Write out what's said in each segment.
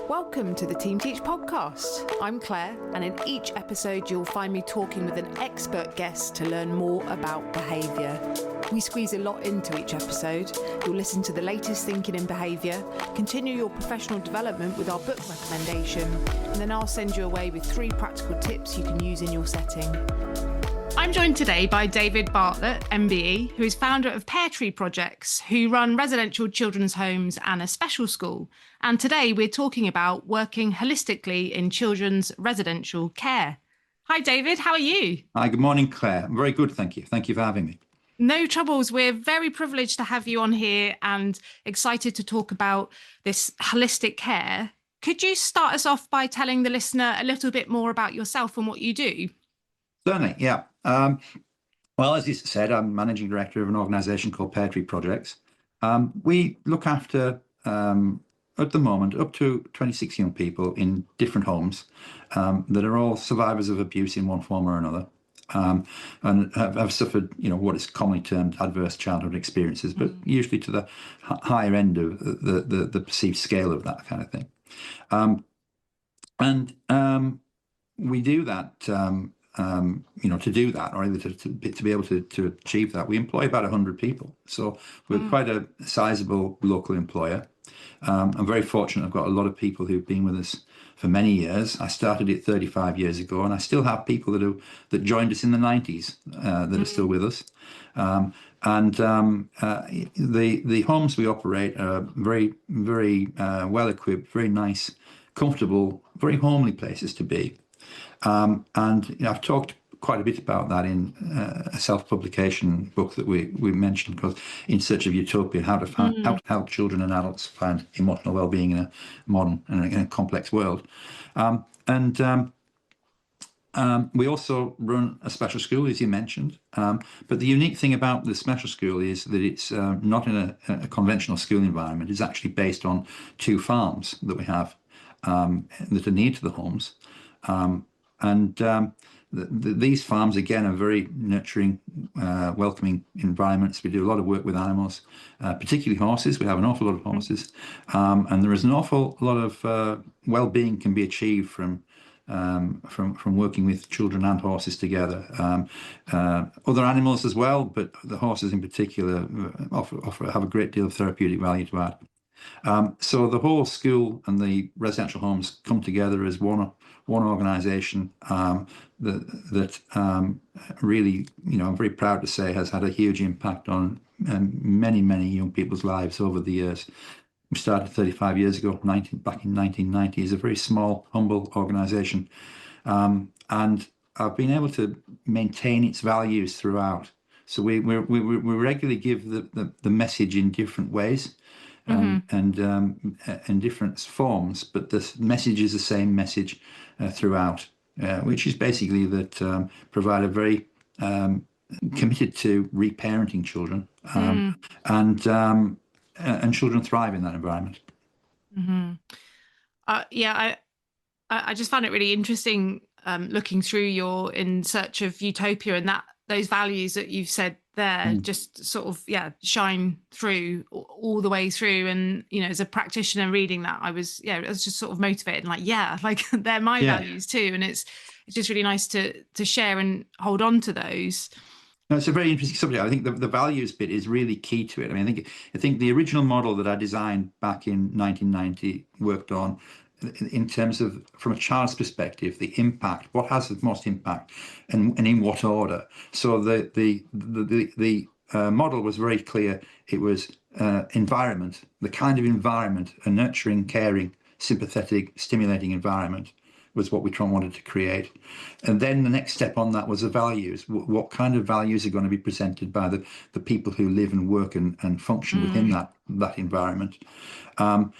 Welcome to the Team Teach podcast. I'm Claire, and in each episode you'll find me talking with an expert guest to learn more about behaviour. We squeeze a lot into each episode. You'll listen to the latest thinking in behaviour, continue your professional development with our book recommendation, and then I'll send you away with 3 practical tips you can use in your setting. I'm joined today by David Bartlett MBE, who is founder of Pear Tree Projects, who run residential children's homes and a special school. And today we're talking about working holistically in children's residential care. Hi, David. How are you? Hi, good morning, Claire. I'm very good, thank you. Thank you for having me. No troubles. We're very privileged to have you on here and excited to talk about this holistic care. Could you start us off by telling the listener a little bit more about yourself and what you do? Certainly, yeah. Well, as you said, I'm managing director of an organisation called Pear Tree Projects. We look after, at the moment, up to 26 young people in different homes that are all survivors of abuse in one form or another, and have suffered, what is commonly termed adverse childhood experiences, but usually to the higher end of the perceived scale of that kind of thing. We do that. To do that, or either to be able to achieve that, we employ about 100 people. So we're quite a sizable local employer. I'm very fortunate. I've got a lot of people who've been with us for many years. I started it 35 years ago, and I still have people that joined us in the 90s that are still with us. The homes we operate are very, very well equipped, very nice, comfortable, very homely places to be. I've talked quite a bit about that in a self-publication book that we mentioned, because In Search of Utopia, how to help children and adults find emotional well-being in a modern and in a complex world. We also run a special school, as you mentioned. But the unique thing about the special school is that it's not in a conventional school environment. It's actually based on 2 farms that we have that are near to the homes. These farms, again, are very nurturing, welcoming environments. We do a lot of work with animals, particularly horses. We have an awful lot of horses. And there is an awful lot of well-being can be achieved from working with children and horses together. Other animals as well, but the horses in particular have a great deal of therapeutic value to add. So the whole school and the residential homes come together as one organisation that really, I'm very proud to say, has had a huge impact on many, many young people's lives over the years. We started 35 years ago, back in 1990, as a very small, humble organisation, and I've been able to maintain its values throughout. So we regularly give the message in different ways. And in different forms, but the message is the same message throughout, which is basically that provide a very committed to reparenting children, and children thrive in that environment. I just found it really interesting looking through your In Search of Utopia, and that those values that you've said there just sort of shine through all the way through. And as a practitioner reading that, I was just sort of motivated, like they're my values too. And it's just really nice to share and hold on to those. No, it's a very interesting subject. I think the values bit is really key to it. I mean, I think the original model that I designed back in 1990 worked on, in terms of, from a child's perspective, the impact, what has the most impact, and in what order. So the model was very clear. It was environment, the kind of environment, a nurturing, caring, sympathetic, stimulating environment, was what we wanted to create. And then the next step on that was the values. What kind of values are going to be presented by the people who live and work and function within that environment. And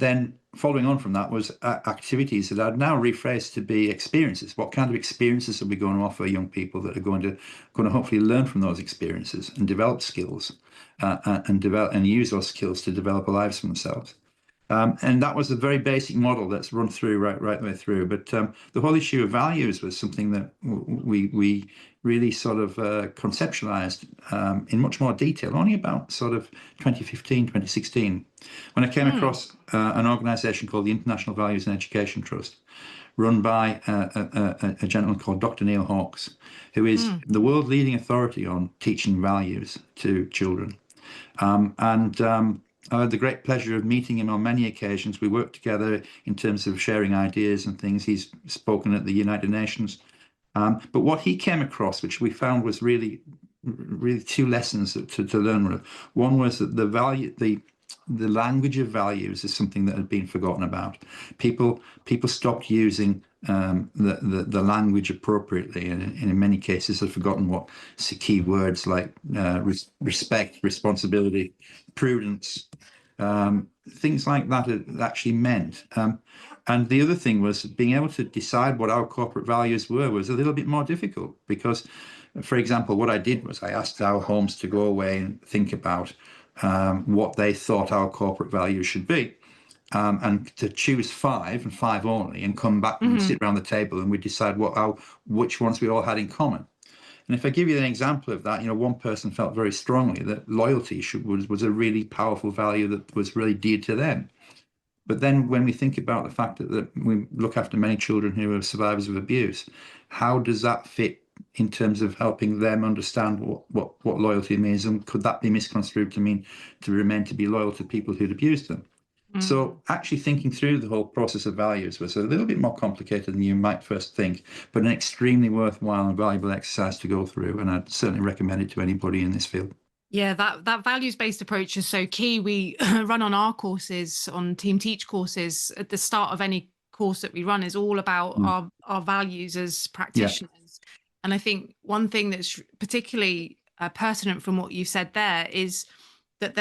then following on from that was activities that I'd now rephrased to be experiences. What kind of experiences are we going to offer young people that are going to hopefully learn from those experiences and develop skills, and use those skills to develop lives for themselves. And that was a very basic model that's run through right the way through. But the whole issue of values was something that we really sort of conceptualized in much more detail, only about sort of 2015, 2016, when I came across an organization called the International Values in Education Trust, run by a gentleman called Dr. Neil Hawkes, who is the world leading authority on teaching values to children. I had the great pleasure of meeting him on many occasions. We worked together in terms of sharing ideas and things. He's spoken at the United Nations. But what he came across, which we found was really two lessons to learn. One was that the language of values is something that had been forgotten about. People stopped using the language appropriately, and in many cases had forgotten what key words like respect, responsibility, prudence, things like that actually meant. And the other thing was being able to decide what our corporate values were was a little bit more difficult because, for example, what I did was I asked our homes to go away and think about what they thought our corporate values should be, and to choose 5 and 5 only, and come back and sit around the table and we decide which ones we all had in common. And if I give you an example of that, one person felt very strongly that loyalty was a really powerful value that was really dear to them. But then when we think about the fact that we look after many children who are survivors of abuse, how does that fit in terms of helping them understand what loyalty means? And could that be misconstrued to mean to remain to be loyal to people who'd abused them? So actually thinking through the whole process of values was a little bit more complicated than you might first think, but an extremely worthwhile and valuable exercise to go through. And I'd certainly recommend it to anybody in this field. Yeah, that values-based approach is so key. We run on our courses, on Team Teach courses, at the start of any course that we run is all about our values as practitioners. And I think one thing that's particularly pertinent from what you said there is that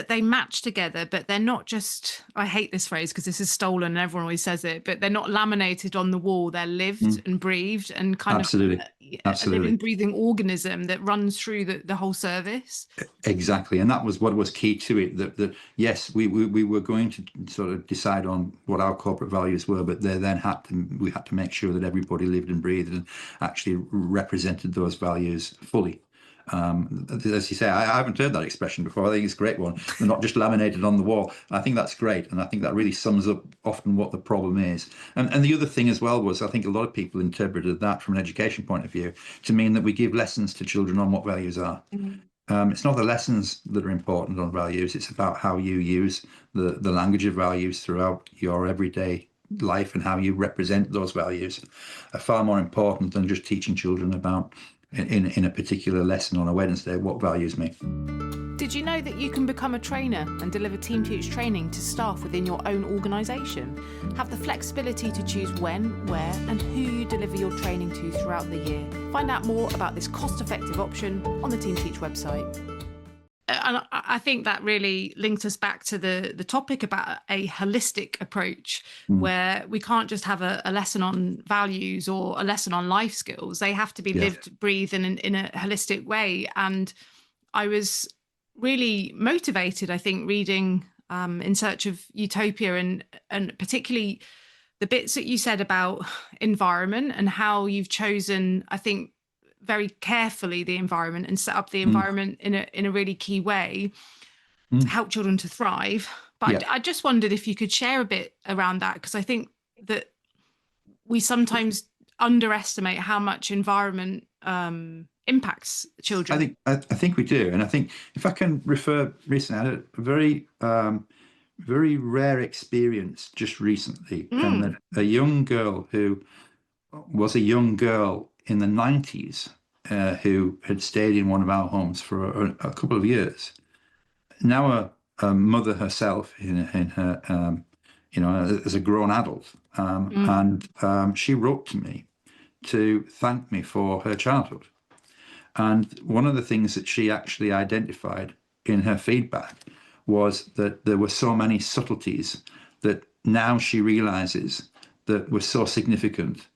they match together, but they're not just, I hate this phrase because this is stolen and everyone always says it, but they're not laminated on the wall. They're lived and breathed and kind of a living, breathing organism that runs through the whole service. Exactly. And that was what was key to it, that yes, we were going to sort of decide on what our corporate values were, but we had to make sure that everybody lived and breathed and actually represented those values fully. As you say, I haven't heard that expression before. I think it's a great one. They're not just laminated on the wall. I think that's great. And I think that really sums up often what the problem is. And the other thing as well was, I think a lot of people interpreted that from an education point of view to mean that we give lessons to children on what values are. It's not the lessons that are important on values. It's about how you use the language of values throughout your everyday life, and how you represent those values are far more important than just teaching children about in a particular lesson on a Wednesday what values mean. Did you know that you can become a trainer and deliver Team Teach training to staff within your own organisation? Have the flexibility to choose when, where and who you deliver your training to throughout the year. Find out more about this cost-effective option on the Team Teach website. And I think that really linked us back to the topic about a holistic approach, where we can't just have a lesson on values or a lesson on life skills. They have to be lived, breathed in a holistic way. And I was really motivated, I think, reading In Search of Utopia, and particularly the bits that you said about environment and how you've chosen, I think, very carefully the environment and set up the environment in a really key way to help children to thrive. But I just wondered if you could share a bit around that, because I think that we sometimes underestimate how much environment impacts children. I think we do. And I think if I can refer recently, I had a very rare experience just recently. And a young girl who was a young girl in the 90s who had stayed in one of our homes for a couple of years. Now a mother herself in her, as a grown adult. And she wrote to me to thank me for her childhood. And one of the things that she actually identified in her feedback was that there were so many subtleties that now she realizes that were so significant.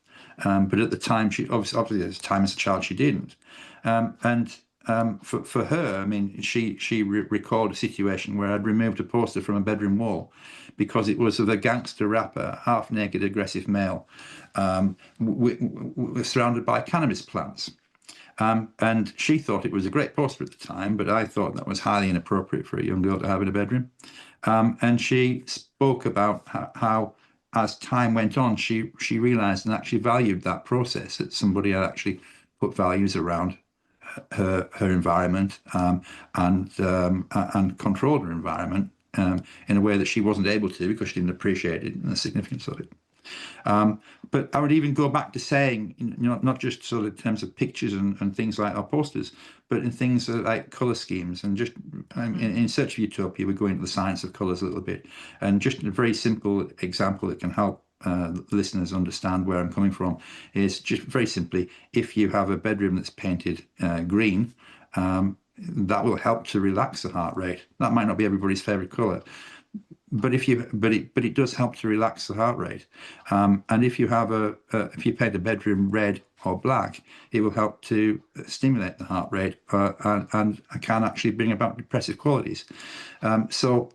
But at the time, she obviously at the time as a child she didn't. For her, I mean, she recalled a situation where I'd removed a poster from a bedroom wall because it was of a gangster rapper, half-naked, aggressive male, surrounded by cannabis plants. And she thought it was a great poster at the time, but I thought that was highly inappropriate for a young girl to have in a bedroom. And she spoke about how, as time went on, she realised and actually valued that process, that somebody had actually put values around her environment, and controlled her environment in a way that she wasn't able to, because she didn't appreciate it and the significance of it. But I would even go back to saying, not just sort of in terms of pictures and things like our posters, but in things like colour schemes, and just in Search for Utopia, we go into the science of colours a little bit. And just a very simple example that can help listeners understand where I'm coming from is just very simply, if you have a bedroom that's painted green, that will help to relax the heart rate. That might not be everybody's favourite colour, but it does help to relax the heart rate. And if you have if you paint a bedroom red or black, it will help to stimulate the heart rate, and can actually bring about depressive qualities. So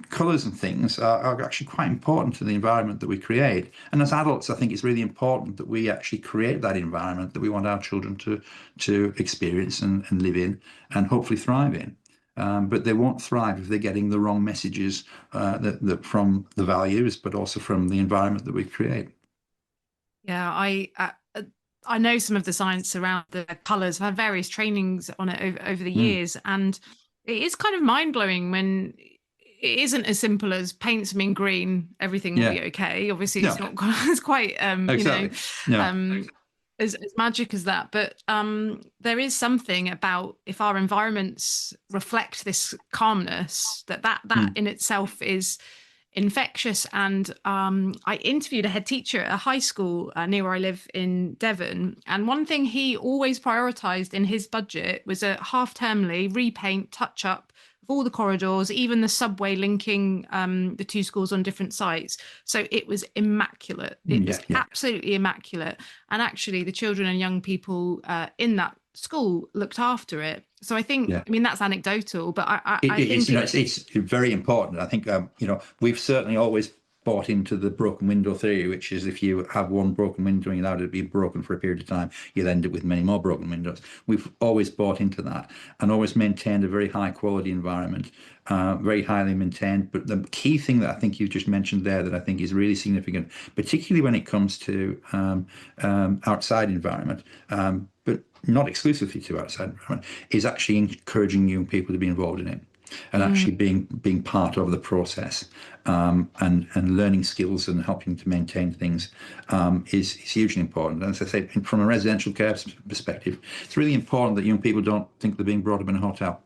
colours and things are actually quite important to the environment that we create. And as adults, I think it's really important that we actually create that environment that we want our children to experience and live in, and hopefully thrive in. But they won't thrive if they're getting the wrong messages, that from the values, but also from the environment that we create. Yeah, I know some of the science around the colours. I've had various trainings on it over the years, and it is kind of mind-blowing when it isn't as simple as paint something green, everything will be okay. Obviously, it's not it's quite Exactly. as magic as that. But there is something about, if our environments reflect this calmness, that in itself is infectious. And I interviewed a head teacher at a high school near where I live in Devon, and one thing he always prioritized in his budget was a half-termly repaint, touch up of all the corridors, even the subway linking the two schools on different sites. So it was immaculate. It was absolutely immaculate. And actually the children and young people in that school looked after it. So I think, I mean, that's anecdotal, but I think it's very important. I think, we've certainly always bought into the broken window theory, which is, if you have one broken window and you allow it to be broken for a period of time, you'll end up with many more broken windows. We've always bought into that and always maintained a very high quality environment, very highly maintained. But the key thing that I think you just mentioned there, that I think is really significant, particularly when it comes to outside environment, but not exclusively to outside environment, is actually encouraging young people to be involved in it, and actually being part of the process, and learning skills and helping to maintain things, is hugely important. And as I say, from a residential care perspective, it's really important that young people don't think they're being brought up in a hotel.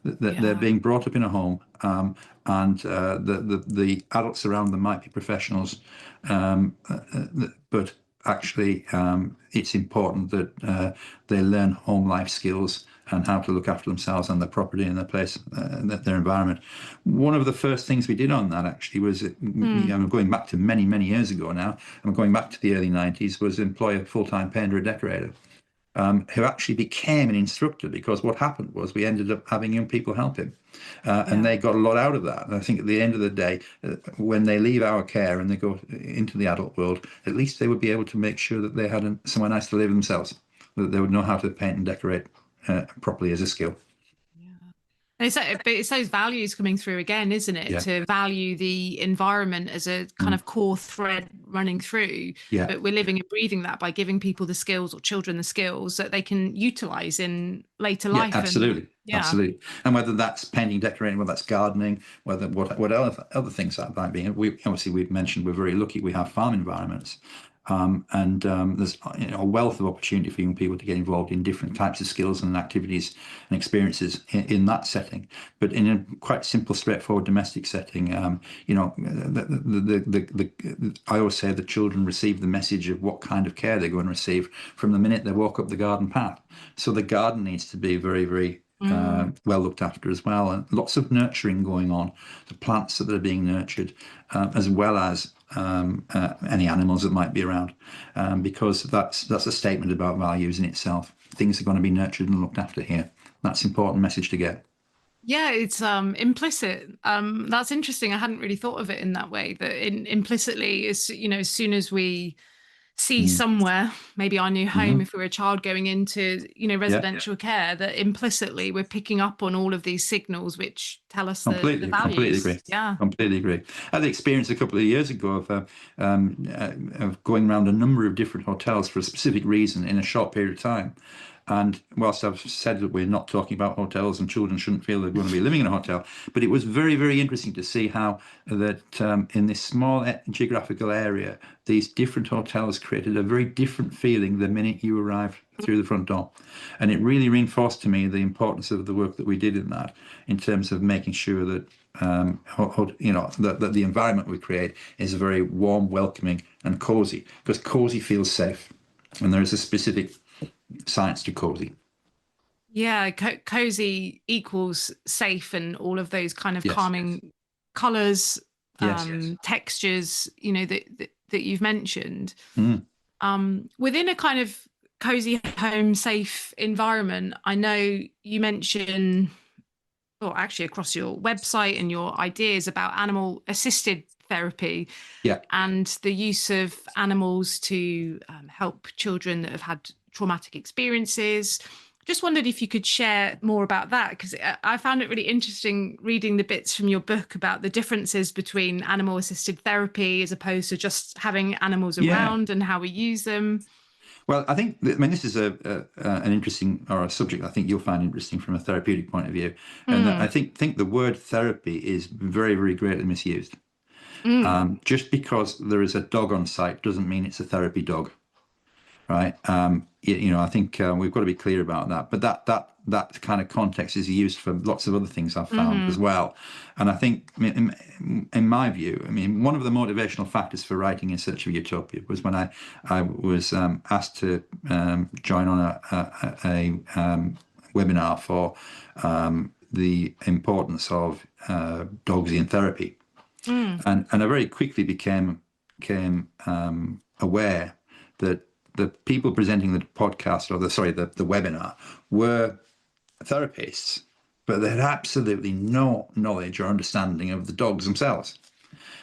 That they're being brought up in a home, and the adults around them might be professionals, but actually it's important that they learn home life skills and how to look after themselves and their property and their place, their environment. One of the first things we did on that actually was, going back to many, many years ago now, and going back to the early 90s, was employ a full-time painter and decorator, who actually became an instructor, because what happened was we ended up having young people help him, and they got a lot out of that. And I think at the end of the day, when they leave our care and they go into the adult world, at least they would be able to make sure that they had somewhere nice to live themselves, that they would know how to paint and decorate properly as a skill. But it's those values coming through again, isn't it? To value the environment as a kind of core thread running through. But we're living and breathing that by giving people the skills, or children the skills, that they can utilize in later life. Absolutely. Absolutely. And whether that's painting, decorating, whether that's gardening, whether what other things that might be. We've mentioned we're very lucky we have farm environments. And there's a wealth of opportunity for young people to get involved in different types of skills and activities and experiences in that setting. But in a quite simple, straightforward domestic setting, I always say the children receive the message of what kind of care they're going to receive from the minute they walk up the garden path. So the garden needs to be very, very well looked after as well, and lots of nurturing going on. The plants that are being nurtured, as well as any animals that might be around, because that's a statement about values in itself. Things are going to be nurtured and looked after here. That's an important message to get. Yeah, it's implicit. That's interesting. I hadn't really thought of it in that way. That implicitly, as soon as we see somewhere, maybe our new home, Mm-hmm. if we're a child going into, Yeah, residential care, that implicitly we're picking up on all of these signals which tell us the completely values. agree. Yeah. Completely agree. I had the experience a couple of years ago of going around a number of different hotels for a specific reason in a short period of time. And whilst I've said that we're not talking about hotels and children shouldn't feel they're going to be living in a hotel, but it was very, very interesting to see how that in this small geographical area, these different hotels created a very different feeling the minute you arrived through the front door. And it really reinforced to me the importance of the work that we did in that, in terms of making sure that that the environment we create is very warm, welcoming, and cozy, because cozy feels safe, and there is a specific science to cozy. Yeah, cozy equals safe, and all of those kind of Yes. calming colors, Yes. Yes. textures, that you've mentioned. Mm. Within a kind of cozy home, safe environment, I know you mention, or actually across your website and your ideas about animal assisted therapy Yeah. and the use of animals to help children that have had traumatic experiences. Just wondered if you could share more about that, because I found it really interesting reading the bits from your book about the differences between animal assisted therapy as opposed to just having animals Yeah. around and how we use them. Well, this is an interesting, or a subject I think you'll find interesting from a therapeutic point of view, and that I Mm, think the word therapy is very, very greatly misused. mm, Just because there is a dog on site doesn't mean it's a therapy dog. Right. I think we've got to be clear about that. But that kind of context is used for lots of other things I've found as mm-hmm, well. And I think, in my view, I mean, one of the motivational factors for writing In Search of Utopia was when I was asked to join on a webinar for the importance of dogs in therapy, mm, and I very quickly became aware that the people presenting the podcast, or the webinar, were therapists, but they had absolutely no knowledge or understanding of the dogs themselves.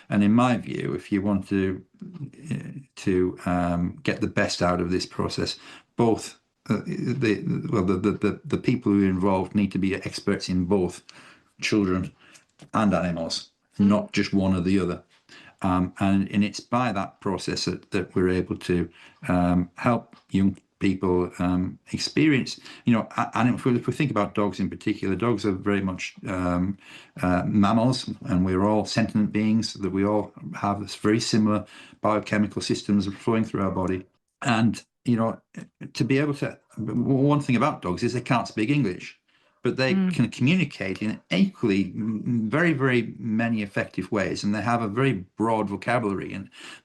And in my view, if you want to get the best out of this process, both the people who are involved need to be experts in both children and animals, mm, not just one or the other. And it's by that process that we're able to help young people experience, and if we think about dogs in particular, dogs are very much mammals, and we're all sentient beings, that we all have this very similar biochemical systems flowing through our body. And, to be able to, one thing about dogs is they can't speak English, but they mm, can communicate in equally very, very many effective ways, and they have a very broad vocabulary.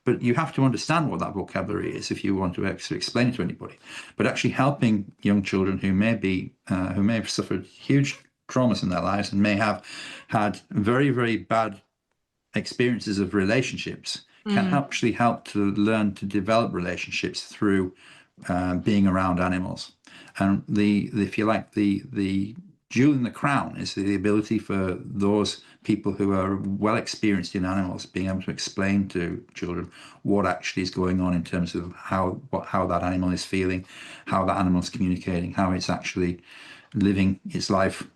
But you have to understand what that vocabulary is if you want to actually explain it to anybody. But actually helping young children who may have suffered huge traumas in their lives and may have had very, very bad experiences of relationships can mm, actually help to learn to develop relationships through being around animals. And if you like, the jewel in the crown is the ability for those people who are well experienced in animals being able to explain to children what actually is going on in terms of how that animal is feeling, how that animal is communicating, how it's actually living its life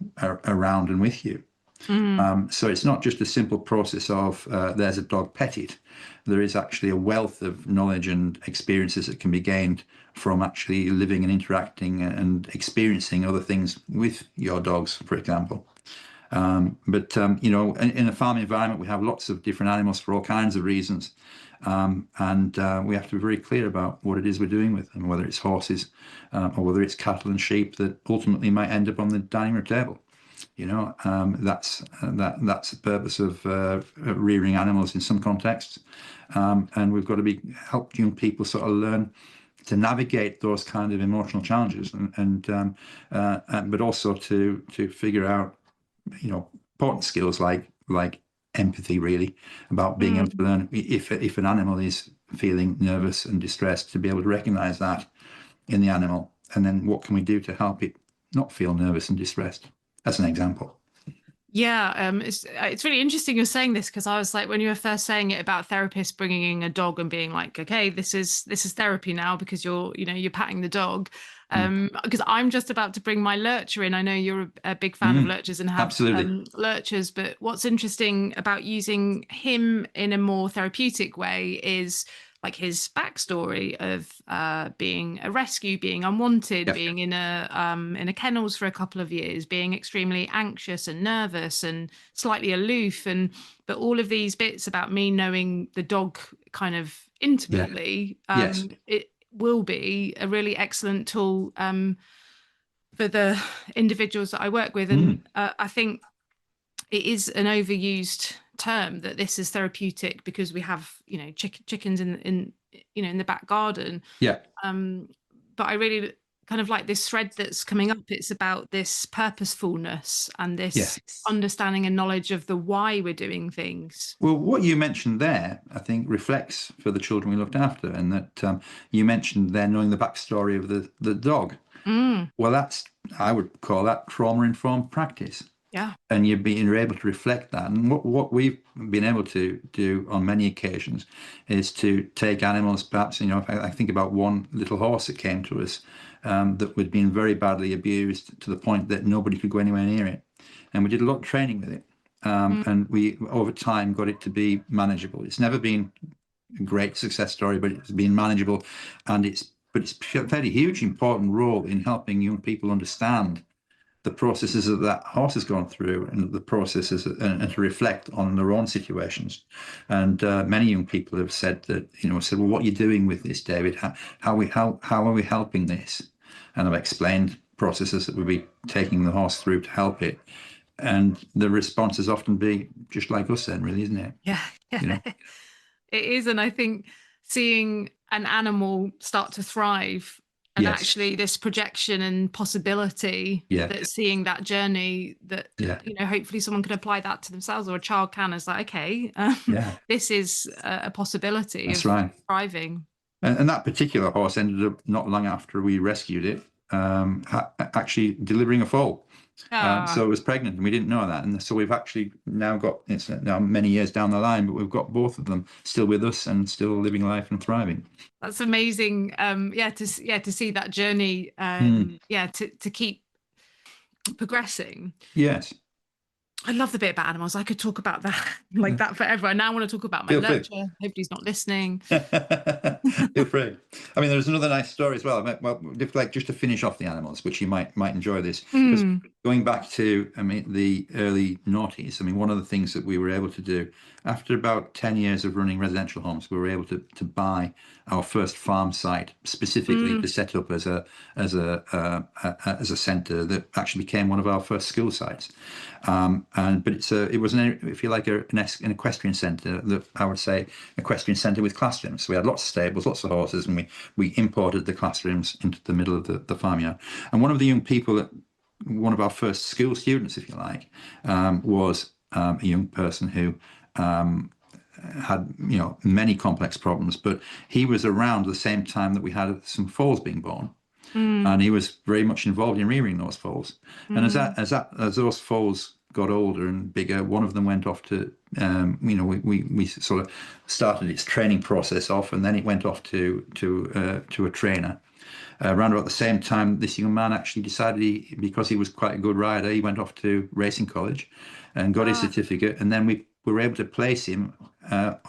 around and with you. mm. So it's not just a simple process of there's a dog, pet it. There is actually a wealth of knowledge and experiences that can be gained from actually living and interacting and experiencing other things with your dogs, for example. But in a farm environment, we have lots of different animals for all kinds of reasons. And we have to be very clear about what it is we're doing with them, whether it's horses or whether it's cattle and sheep that ultimately might end up on the dining room table. That's the purpose of rearing animals in some contexts, and we've got to help young people sort of learn to navigate those kind of emotional challenges, but also to figure out important skills like empathy, really, about being able to Mm. learn if an animal is feeling nervous and distressed, to be able to recognize that in the animal, and then what can we do to help it not feel nervous and distressed, as an example. Yeah, it's really interesting you're saying this, because I was like, when you were first saying it about therapists bringing in a dog and being like, okay, this is therapy now because you're patting the dog. Mm. Because I'm just about to bring my lurcher in. I know you're a big fan of Mm. lurchers and have Absolutely. lurchers, but what's interesting about using him in a more therapeutic way is like his backstory of being a rescue, being unwanted, Yeah. being in a kennels for a couple of years, being extremely anxious and nervous and slightly aloof, and but all of these bits about me knowing the dog kind of Yeah. intimately, Yes. it will be a really excellent tool for the individuals that I work with, Mm. and I think it is an overused term that this is therapeutic because we have chickens in the back garden. Yeah. um but I really kind of like this thread that's coming up. It's about this purposefulness and this Yes. understanding and knowledge of the why we're doing things. Well, what you mentioned there, I think, reflects for the children we looked after, and that you mentioned there knowing the backstory of the dog. Mm, Well, that's, I would call that trauma-informed practice. yeah. And you're able to reflect that. And what we've been able to do on many occasions is to take animals, perhaps, if I think about one little horse that came to us that had been very badly abused to the point that nobody could go anywhere near it. And we did a lot of training with it. Mm, And we, over time, got it to be manageable. It's never been a great success story, but it's been manageable. But it's a very huge, important role in helping young people understand the processes that horse has gone through and the processes and to reflect on their own situations. And many young people have said that, well, what are you doing with this, David? How are we helping this? And I've explained processes that we'll be taking the horse through to help it. And the response has often be just like us then, really, isn't it? yeah. You know? It is. And I think seeing an animal start to thrive, and Yes. actually this projection and possibility, Yeah. that seeing that journey, that Yeah. hopefully someone can apply that to themselves, or a child can, as like, okay, Yeah. this is a possibility That's of right. thriving. And that particular horse ended up not long after we rescued it, actually delivering a foal. So Ah, it was pregnant, and we didn't know that. And so we've actually now got, it's now many years down the line, but we've got both of them still with us and still living life and thriving. that's amazing. To see that journey, Mm. to keep progressing. Yes, I love the bit about animals. I could talk about that like that forever. I now want to talk about my feel free. lurcher. Hopefully he's not listening. Feel free. I mean, there's another nice story as well. Well, like just to finish off the animals, which you might enjoy this, because Mm, going back to, I mean, the early noughties. I mean, one of the things that we were able to do after about 10 years of running residential homes, we were able to buy our first farm site specifically mm, to set up as a centre that actually became one of our first school sites. But it was if you like an equestrian centre, that I would say equestrian centre with classrooms. So we had lots of stables, lots of horses, and we imported the classrooms into the middle of the farmyard. And one of the young people one of our first school students, if you like, was a young person who had many complex problems, but he was around the same time that we had some foals being born, mm, and he was very much involved in rearing those foals. And mm. as those foals got older and bigger, one of them went off to we sort of started its training process off, and then it went off to a trainer. Around about the same time, this young man actually decided because he was quite a good rider, he went off to racing college and got his Ah, certificate. And then we were able to place him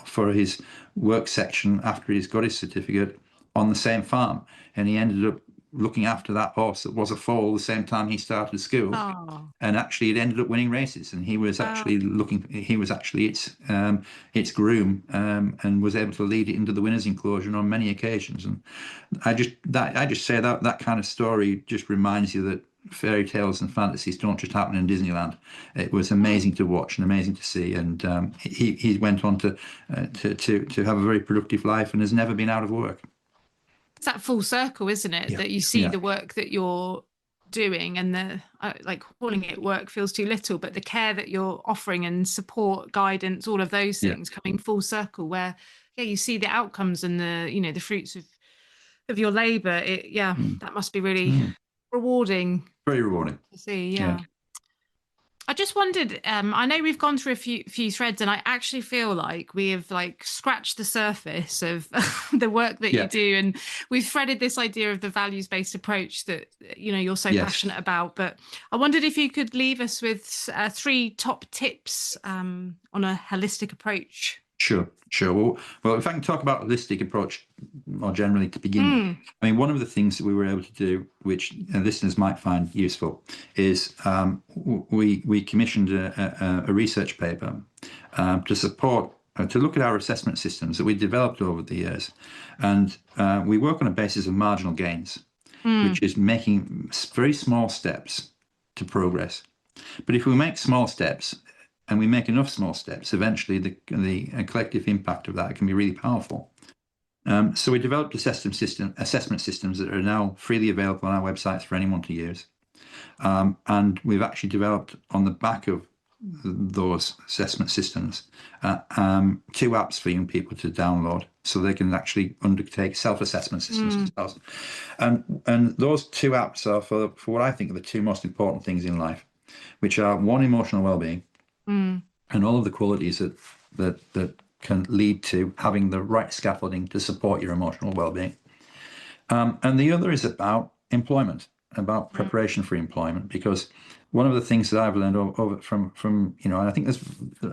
for his work section after he's got his certificate on the same farm. And he ended up looking after that horse that was a foal the same time he started school. oh, And actually, it ended up winning races. And he was wow. actually its groom, and was able to lead it into the winners' enclosure on many occasions. And I just say that kind of story just reminds you that fairy tales and fantasies don't just happen in Disneyland. It was amazing to watch and amazing to see, and he went on to have a very productive life and has never been out of work. It's that full circle, isn't it? Yeah, That you see yeah, the work that you're doing, and the like, calling it work feels too little, but the care that you're offering and support, guidance, all of those yeah. things coming full circle, where you see the outcomes and the fruits of your labor. Mm, That must be really mm. rewarding Very rewarding. to see. Yeah. Yeah. I just wondered, I know we've gone through a few threads, and I actually feel like we have like scratched the surface of the work that you do, and we've threaded this idea of the values-based approach that you're so passionate about. But I wondered if you could leave us with 3 top tips on a holistic approach. Sure. Well, if I can talk about holistic approach more generally to begin with, I mean, one of the things that we were able to do, which listeners might find useful, is we commissioned a research paper to support, to look at our assessment systems that we developed over the years. And we work on a basis of marginal gains, which is making very small steps to progress. But if we make small steps, and we make enough small steps, eventually the collective impact of that can be really powerful. So we developed assessment systems that are now freely available on our websites for anyone to use. And we've actually developed on the back of those assessment systems 2 apps for young people to download so they can actually undertake self-assessment systems themselves. And those 2 apps are for what I think are the 2 most important things in life, which are 1, emotional well-being, and all of the qualities that can lead to having the right scaffolding to support your emotional well-being. And the other is about employment, about preparation for employment, because one of the things that I've learned over from and I think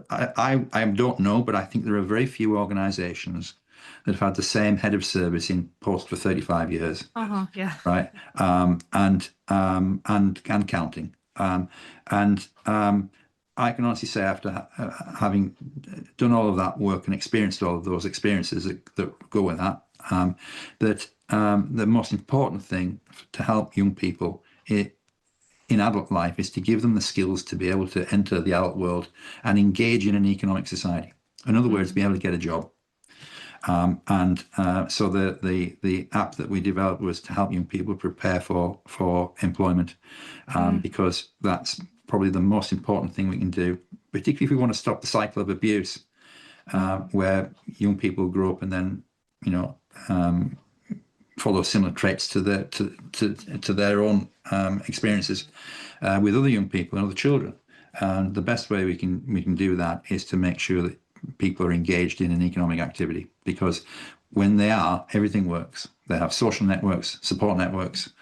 I don't know, but I think there are very few organisations that have had the same head of service in post for 35 years. Right. And counting. I can honestly say, after having done all of that work and experienced all of those experiences that go with that, that the most important thing to help young people in adult life is to give them the skills to be able to enter the adult world and engage in an economic society. In other words, be able to get a job. So the app that we developed was to help young people prepare for employment, because that's probably the most important thing we can do, particularly if we want to stop the cycle of abuse, where young people grow up and then follow similar traits to their own experiences with other young people and other children. And the best way we can do that is to make sure that people are engaged in an economic activity, because when they are, everything works. They have social networks, support networks,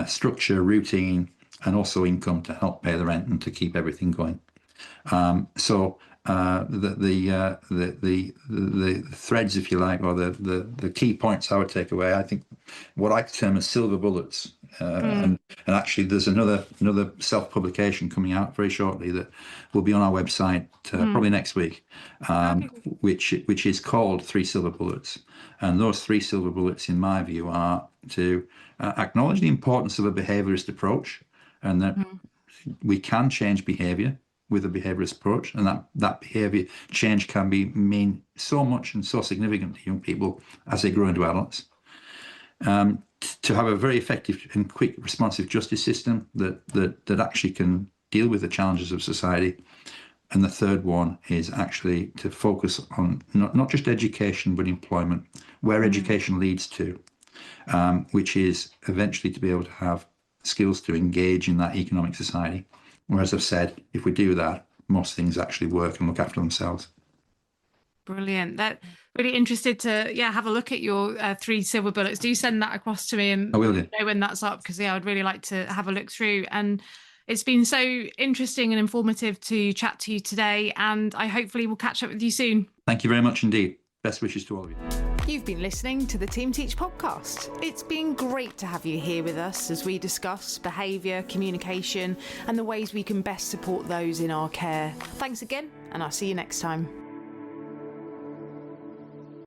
structure, routine, and also income to help pay the rent and to keep everything going. So the threads, if you like, or the key points I would take away, I think what I term as silver bullets. And actually, there's another self-publication coming out very shortly that will be on our website probably next week, which is called 3 Silver Bullets. And those 3 silver bullets, in my view, are to acknowledge the importance of a behaviourist approach, and that we can change behaviour with a behaviourist approach, and that behaviour change can mean so much and so significant to young people as they grow into adults. To have a very effective and quick responsive justice system that actually can deal with the challenges of society. And the third one is actually to focus on not just education, but employment, where education leads to, which is eventually to be able to have skills to engage in that economic society. Whereas I've said, if we do that, most things actually work and look after themselves. Brilliant. That really interested to have a look at your 3 silver bullets. Do send that across to me, and I will do. Know when that's up, because I'd really like to have a look through. And it's been so interesting and informative to chat to you today, and I hopefully will catch up with you soon. Thank you very much indeed. Best wishes to all of you. You've been listening to the Team Teach podcast. It's been great to have you here with us as we discuss behaviour, communication, and the ways we can best support those in our care. Thanks again, and I'll see you next time.